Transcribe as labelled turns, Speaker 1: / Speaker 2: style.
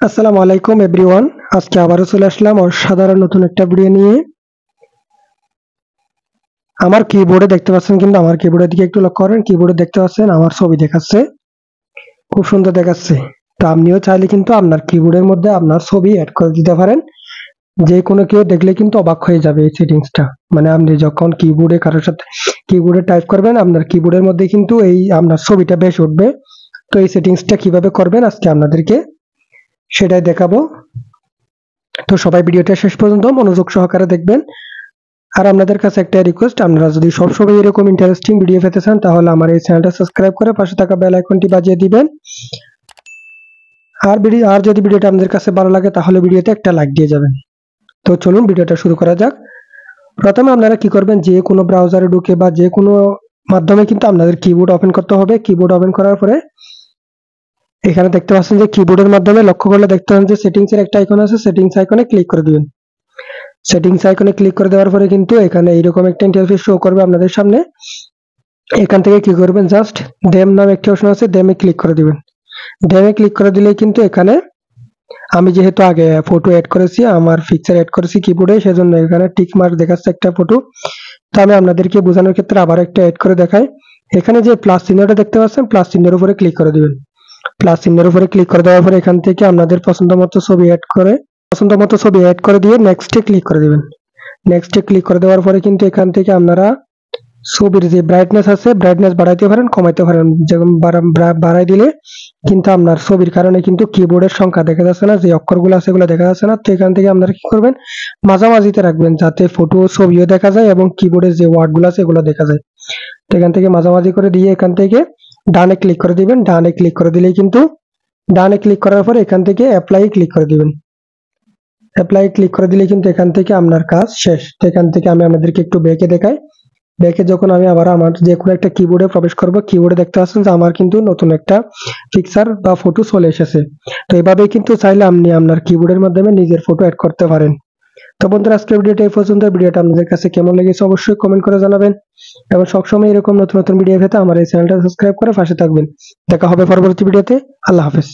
Speaker 1: আসসালামু আলাইকুম এভরিওয়ান। আজকে আবারও চলে আসলাম অসাধারণ নতুন একটা ভিডিও নিয়ে। আমার কিবোর্ডে দেখতে পাচ্ছেন, কিন্তু আমার কিবোর্ডের দিকে একটু লক্ষ্য করেন। কিবোর্ডে দেখতে পাচ্ছেন আমার ছবি দেখাচ্ছে, খুব সুন্দর দেখাচ্ছে। তো আপনিও চাইলে কিন্তু আপনার কিবোর্ডের মধ্যে আপনার ছবি অ্যাড করে দিতে পারেন। যে কোনো কেউ দেখলে কিন্তু অবাক হয়ে যাবে এই সেটিংসটা। মানে আপনি যখন কিবোর্ডে কারোর সাথে কিবোর্ডে টাইপ করবেন, আপনার কিবোর্ডের মধ্যে কিন্তু এই আপনার ছবিটা বেশ উঠবে। তো এই সেটিংসটা কিভাবে করবেন আজকে আপনাদেরকে সেটাই দেখাবো। তো সবাই ভিডিওটা শেষ পর্যন্ত মনোযোগ সহকারে দেখবেন। আর আপনাদের কাছে একটা রিকোয়েস্ট, আপনারা যদি সবসময় এরকম ইন্টারেস্টিং ভিডিও পেতে চান তাহলে আমার এই চ্যানেলটা সাবস্ক্রাইব করে পাশে থাকা বেল আইকনটি বাজিয়ে দিবেন। আর যদি ভিডিওটা আপনাদের কাছে ভালো লাগে তাহলে ভিডিওতে একটা লাইক দিয়ে যাবেন। তো চলুন ভিডিওটা শুরু করা যাক। প্রথমে আপনারা কি করবেন, যে কোনো ব্রাউজারে ঢুকে বা যে কোনো মাধ্যমে কিন্তু আপনাদের কিবোর্ড ওপেন করতে হবে। কিবোর্ড ওপেন করার পরে এখানে দেখতে পাচ্ছেন যে কিবোর্ডের মাধ্যমে লক্ষ্য করলে দেখতে পাচ্ছেন যে সেটিংস এর একটা আইকন আছে, সেটিংস আইকনে ক্লিক করে দিবেন। সেটিংস আইকনে ক্লিক করে দেওয়ার পরে কিন্তু এখানে এইরকম একটা ইন্টারফেস শো করবে আপনাদের সামনে। এখান থেকে কি করবেন, জাস্ট ডেম নামে একটা অপশন আছে, ডেমে ক্লিক করে দিবেন। ডেমে ক্লিক করে দিলে কিন্তু এখানে আমি যেহেতু আগে ফটো অ্যাড করেছি, আমার পিকচার অ্যাড করেছি কিবোর্ডে, সেজন্য এখানে টিক মার্ক দেখাচ্ছে একটা ফটো। তো আমি আপনাদেরকে বোঝানোর ক্ষেত্রে আবার একটা অ্যাড করে দেখাই। এখানে যে প্লাস চিহ্নটা দেখতে পাচ্ছেন, প্লাস চিহ্নের উপরে ক্লিক করে দিবেন। প্লাস চিহ্নের উপরে ক্লিক করে দেওয়ার পরে এখান থেকে আপনাদের পছন্দ মতো ছবি অ্যাড করে দিয়ে নেক্সটে ক্লিক করে দিবেন। নেক্সটে ক্লিক করে দেওয়ার পরে কিন্তু এখান থেকে আপনারা ছবির যে ব্রাইটনেস আছে, ব্রাইটনেস বাড়াইতে পারেন, কমাইতে পারেন। যেমন বাড়াই দিলে কিন্তু আপনার ছবির কারণে কিন্তু কিবোর্ডের সংখ্যা দেখা যাচ্ছে না, যে অক্ষরগুলো আছে এগুলো দেখা যাচ্ছে না। তো এখান থেকে আপনারা কি করবেন, মাঝামাঝিতে রাখবেন যাতে ফটো ছবিও দেখা যায় এবং কিবোর্ডের যে ওয়ার্ডগুলো আছে এগুলো দেখা যায়। তো এখান থেকে মাঝামাঝি করে দিয়ে এখান থেকে ডানে ক্লিক করে দিবেন। ডানে ক্লিক করে দিলেই কিন্তু ডানে ক্লিক করার পরে এখান থেকে অ্যাপ্লাই ক্লিক করে দিবেন। অ্যাপ্লাই ক্লিক করে দিলে কিন্তু এখান থেকে আপনার কাজ শেষ। তো এখান থেকে আমি আপনাদেরকে একটু ব্যাকে দেখাই। ব্যাকে যখন আমি আবার আমার যে কোনো একটা কিবোর্ডে প্রবেশ করব, কিবোর্ডে দেখতে পাচ্ছেন যে আমার কিন্তু নতুন একটা পিকচার বা ফটো চলে এসেছে। তো এভাবেই কিন্তু চাইলে আপনি আপনার কিবোর্ডের মাধ্যমে নিজের ফটো অ্যাড করতে পারেন। তো বন্ধুরা, আজকের ভিডিওটা এই পর্যন্ত। ভিডিওটা আপনাদের কাছে কেমন লেগেছে অবশ্যই কমেন্ট করে জানাবেন এবং সবসময় এরকম নতুন নতুন ভিডিও পেতে আমার এই চ্যানেলটা সাবস্ক্রাইব করে পাশে থাকবেন। দেখা হবে পরবর্তী ভিডিওতে। আল্লাহ হাফেজ।